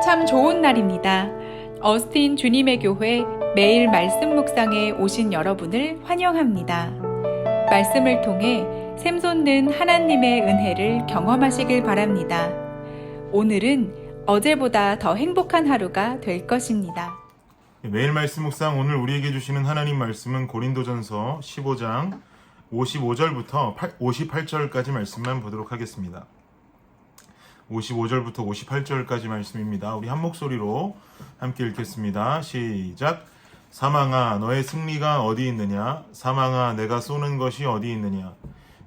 참 좋은 날입니다. 어스틴 주님의 교회 매일 말씀 묵상에 오신 여러분을 환영합니다. 말씀을 통해 샘솟는 하나님의 은혜를 경험하시길 바랍니다. 오늘은 어제보다 더 행복한 하루가 될 것입니다. 매일 말씀 묵상, 오늘 우리에게 주시는 하나님 말씀은 고린도전서 15장 55절부터 58절까지 말씀만 보도록 하겠습니다. 55절부터 58절까지 말씀입니다. 우리 한 목소리로 함께 읽겠습니다. 시작. 사망아, 너의 승리가 어디 있느냐? 사망아, 내가 쏘는 것이 어디 있느냐?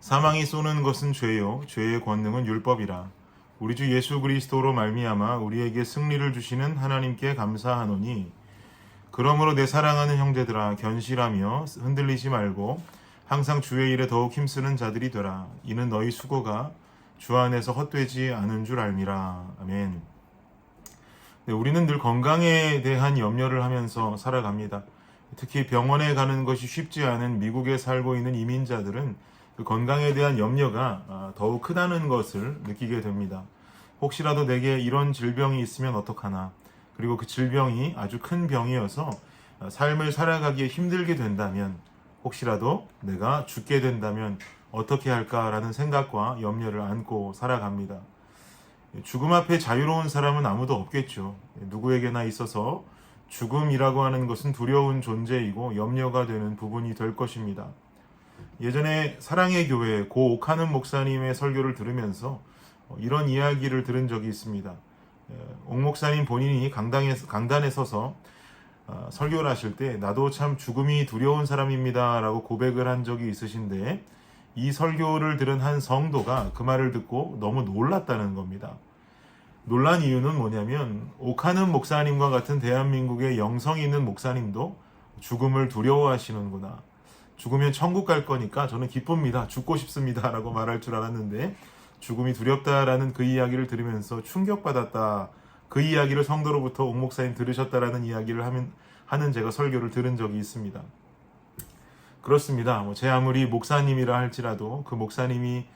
사망이 쏘는 것은 죄요, 죄의 권능은 율법이라. 우리 주 예수 그리스도로 말미암아 우리에게 승리를 주시는 하나님께 감사하노니, 그러므로 내 사랑하는 형제들아, 견실하며 흔들리지 말고 항상 주의 일에 더욱 힘쓰는 자들이 되라. 이는 너희 수고가 주 안에서 헛되지 않은 줄 알미라. 아멘. 네, 우리는 늘 건강에 대한 염려를 하면서 살아갑니다. 특히 병원에 가는 것이 쉽지 않은 미국에 살고 있는 이민자들은 그 건강에 대한 염려가 더욱 크다는 것을 느끼게 됩니다. 혹시라도 내게 이런 질병이 있으면 어떡하나, 그리고 그 질병이 아주 큰 병이어서 삶을 살아가기에 힘들게 된다면, 혹시라도 내가 죽게 된다면 어떻게 할까라는 생각과 염려를 안고 살아갑니다. 죽음 앞에 자유로운 사람은 아무도 없겠죠. 누구에게나 있어서 죽음이라고 하는 것은 두려운 존재이고 염려가 되는 부분이 될 것입니다. 예전에 사랑의 교회 고 옥하는 목사님의 설교를 들으면서 이런 이야기를 들은 적이 있습니다. 옥 목사님 본인이 강단에 서서 설교를 하실 때 나도 참 죽음이 두려운 사람입니다 라고 고백을 한 적이 있으신데, 이 설교를 들은 한 성도가 그 말을 듣고 너무 놀랐다는 겁니다. 놀란 이유는 뭐냐면, 옥하는 목사님과 같은 대한민국의 영성 있는 목사님도 죽음을 두려워하시는구나. 죽으면 천국 갈 거니까 저는 기쁩니다. 죽고 싶습니다 라고 말할 줄 알았는데, 죽음이 두렵다라는 그 이야기를 들으면서 충격받았다. 그 이야기를 성도로부터 옥 목사님 들으셨다라는 이야기를 하는 제가 설교를 들은 적이 있습니다. 그렇습니다. 제 아무리 목사님이라 할지라도, 그 목사님이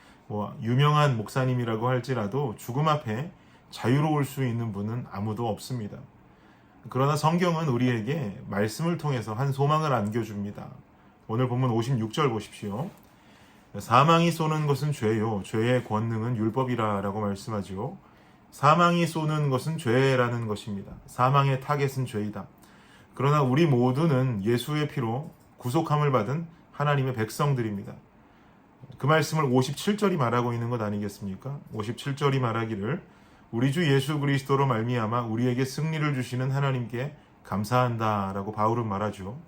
유명한 목사님이라고 할지라도 죽음 앞에 자유로울 수 있는 분은 아무도 없습니다. 그러나 성경은 우리에게 말씀을 통해서 한 소망을 안겨줍니다. 오늘 본문 56절 보십시오. 사망이 쏘는 것은 죄요, 죄의 권능은 율법이라 라고 말씀하죠. 사망이 쏘는 것은 죄라는 것입니다. 사망의 타겟은 죄이다. 그러나 우리 모두는 예수의 피로 구속함을 받은 하나님의 백성들입니다. 그 말씀을 57절이 말하고 있는 것 아니겠습니까? 57절이 말하기를 우리 주 예수 그리스도로 말미암아 우리에게 승리를 주시는 하나님께 감사한다 라고 바울은 말하죠.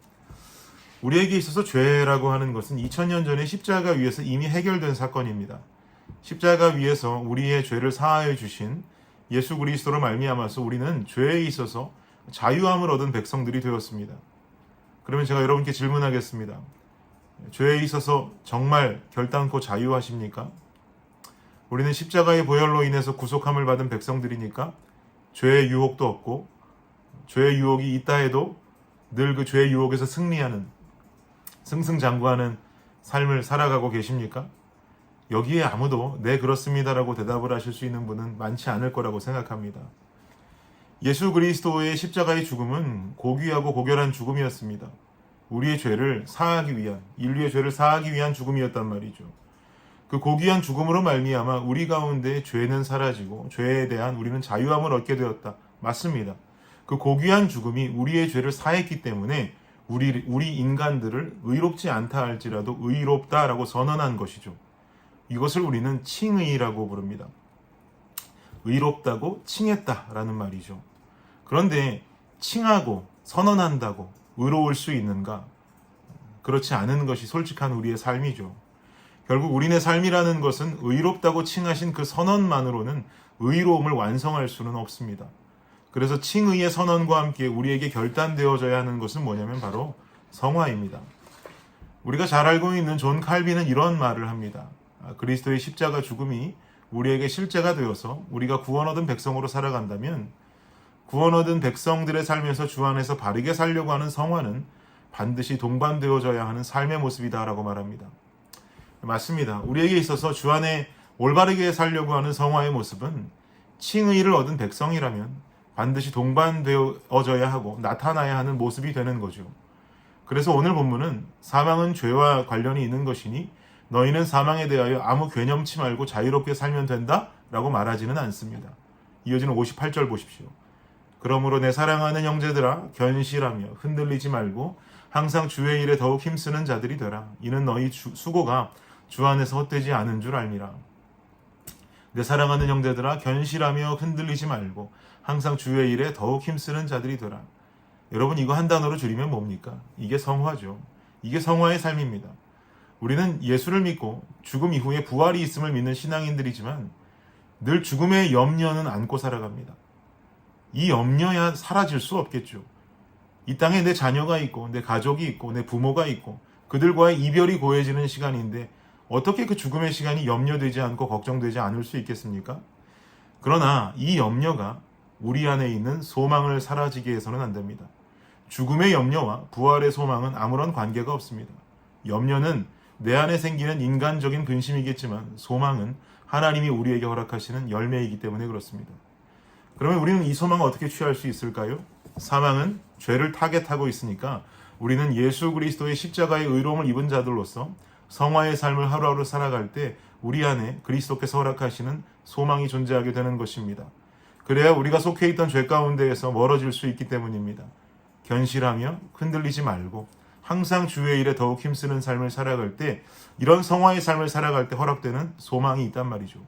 우리에게 있어서 죄라고 하는 것은 2000년 전에 십자가 위에서 이미 해결된 사건입니다. 십자가 위에서 우리의 죄를 사하여 주신 예수 그리스도로 말미암아서 우리는 죄에 있어서 자유함을 얻은 백성들이 되었습니다. 그러면 제가 여러분께 질문하겠습니다. 죄에 있어서 정말 결단코 자유하십니까? 우리는 십자가의 보혈로 인해서 구속함을 받은 백성들이니까 죄의 유혹도 없고, 죄의 유혹이 있다 해도 늘 그 죄의 유혹에서 승리하는, 승승장구하는 삶을 살아가고 계십니까? 여기에 아무도 네 그렇습니다라고 대답을 하실 수 있는 분은 많지 않을 거라고 생각합니다. 예수 그리스도의 십자가의 죽음은 고귀하고 고결한 죽음이었습니다. 우리의 죄를 사하기 위한, 인류의 죄를 사하기 위한 죽음이었단 말이죠. 그 고귀한 죽음으로 말미암아 우리 가운데 죄는 사라지고 죄에 대한 우리는 자유함을 얻게 되었다. 맞습니다. 그 고귀한 죽음이 우리의 죄를 사했기 때문에 우리 인간들을 의롭지 않다 할지라도 의롭다라고 선언한 것이죠. 이것을 우리는 칭의라고 부릅니다. 의롭다고 칭했다라는 말이죠. 그런데 칭하고 선언한다고 의로울 수 있는가? 그렇지 않은 것이 솔직한 우리의 삶이죠. 결국 우리의 삶이라는 것은 의롭다고 칭하신 그 선언만으로는 의로움을 완성할 수는 없습니다. 그래서 칭의의 선언과 함께 우리에게 결단되어져야 하는 것은 뭐냐면 바로 성화입니다. 우리가 잘 알고 있는 존 칼빈은 이런 말을 합니다. 그리스도의 십자가 죽음이 우리에게 실제가 되어서 우리가 구원 얻은 백성으로 살아간다면, 구원 얻은 백성들의 삶에서 주 안에서 바르게 살려고 하는 성화는 반드시 동반되어져야 하는 삶의 모습이다라고 말합니다. 맞습니다. 우리에게 있어서 주 안에 올바르게 살려고 하는 성화의 모습은 칭의를 얻은 백성이라면 반드시 동반되어져야 하고 나타나야 하는 모습이 되는 거죠. 그래서 오늘 본문은 사망은 죄와 관련이 있는 것이니 너희는 사망에 대하여 아무 괴념치 말고 자유롭게 살면 된다 라고 말하지는 않습니다. 이어지는 58절 보십시오. 그러므로 내 사랑하는 형제들아 견실하며 흔들리지 말고 항상 주의 일에 더욱 힘쓰는 자들이 되라. 이는 너희 수고가 주 안에서 헛되지 않은 줄 알미라. 내 사랑하는 형제들아 견실하며 흔들리지 말고 항상 주의 일에 더욱 힘쓰는 자들이 되라. 여러분 이거 한 단어로 줄이면 뭡니까? 이게 성화죠. 이게 성화의 삶입니다. 우리는 예수를 믿고 죽음 이후에 부활이 있음을 믿는 신앙인들이지만 늘 죽음의 염려는 안고 살아갑니다. 이 염려야 사라질 수 없겠죠. 이 땅에 내 자녀가 있고 내 가족이 있고 내 부모가 있고 그들과의 이별이 고해지는 시간인데 어떻게 그 죽음의 시간이 염려되지 않고 걱정되지 않을 수 있겠습니까? 그러나 이 염려가 우리 안에 있는 소망을 사라지게 해서는 안 됩니다. 죽음의 염려와 부활의 소망은 아무런 관계가 없습니다. 염려는 내 안에 생기는 인간적인 근심이겠지만 소망은 하나님이 우리에게 허락하시는 열매이기 때문에 그렇습니다. 그러면 우리는 이 소망을 어떻게 취할 수 있을까요? 사망은 죄를 타겟하고 있으니까 우리는 예수 그리스도의 십자가의 의로움을 입은 자들로서 성화의 삶을 하루하루 살아갈 때 우리 안에 그리스도께서 허락하시는 소망이 존재하게 되는 것입니다. 그래야 우리가 속해 있던 죄 가운데에서 멀어질 수 있기 때문입니다. 견실하며 흔들리지 말고 항상 주의 일에 더욱 힘쓰는 삶을 살아갈 때 이런 성화의 삶을 살아갈 때 허락되는 소망이 있단 말이죠.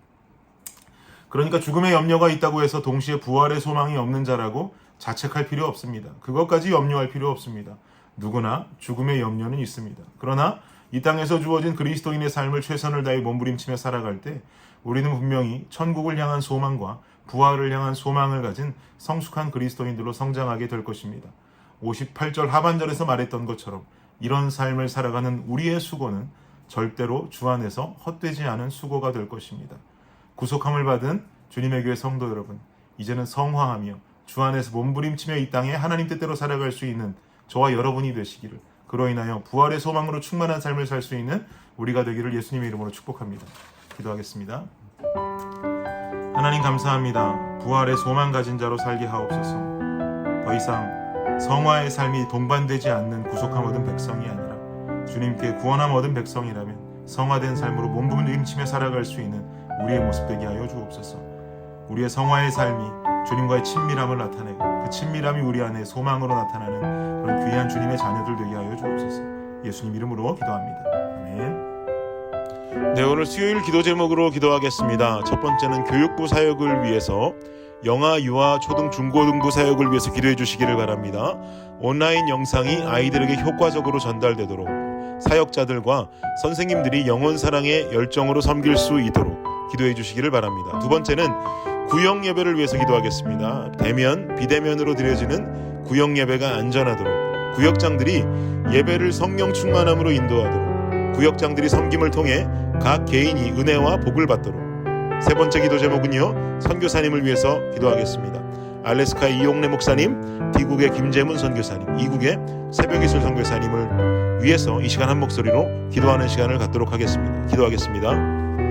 그러니까 죽음의 염려가 있다고 해서 동시에 부활의 소망이 없는 자라고 자책할 필요 없습니다. 그것까지 염려할 필요 없습니다. 누구나 죽음의 염려는 있습니다. 그러나 이 땅에서 주어진 그리스도인의 삶을 최선을 다해 몸부림치며 살아갈 때 우리는 분명히 천국을 향한 소망과 부활을 향한 소망을 가진 성숙한 그리스도인들로 성장하게 될 것입니다. 58절 하반절에서 말했던 것처럼 이런 삶을 살아가는 우리의 수고는 절대로 주 안에서 헛되지 않은 수고가 될 것입니다. 구속함을 받은 주님의 교회 성도 여러분, 이제는 성화하며 주 안에서 몸부림치며 이 땅에 하나님 뜻대로 살아갈 수 있는 저와 여러분이 되시기를, 그로 인하여 부활의 소망으로 충만한 삶을 살 수 있는 우리가 되기를 예수님의 이름으로 축복합니다. 기도하겠습니다. 하나님 감사합니다. 부활의 소망 가진 자로 살게 하옵소서. 더 이상 성화의 삶이 동반되지 않는 구속함 얻은 백성이 아니라 주님께 구원함 얻은 백성이라면 성화된 삶으로 몸부림치며 살아갈 수 있는 우리의 모습 되게 하여 주옵소서. 우리의 성화의 삶이 주님과의 친밀함을 나타내고 그 친밀함이 우리 안에 소망으로 나타나는 그런 귀한 주님의 자녀들 되게 하여 주옵소서. 예수님 이름으로 기도합니다. 아멘. 네, 오늘 수요일 기도 제목으로 기도하겠습니다. 첫 번째는 교육부 사역을 위해서 영아, 유아, 초등, 중고등부 사역을 위해서 기도해 주시기를 바랍니다. 온라인 영상이 아이들에게 효과적으로 전달되도록 사역자들과 선생님들이 영혼 사랑의 열정으로 섬길 수 있도록 기도해 주시기를 바랍니다. 두 번째는 구역 예배를 위해서 기도하겠습니다. 대면, 비대면으로 드려지는 구역 예배가 안전하도록 구역장들이 예배를 성령 충만함으로 인도하도록 구역장들이 섬김을 통해 각 개인이 은혜와 복을 받도록. 세 번째 기도 제목은요, 선교사님을 위해서 기도하겠습니다. 알래스카의 이용래 목사님, D국의 김재문 선교사님, 이국의 새벽이슬 선교사님을 위해서 이 시간 한 목소리로 기도하는 시간을 갖도록 하겠습니다. 기도하겠습니다.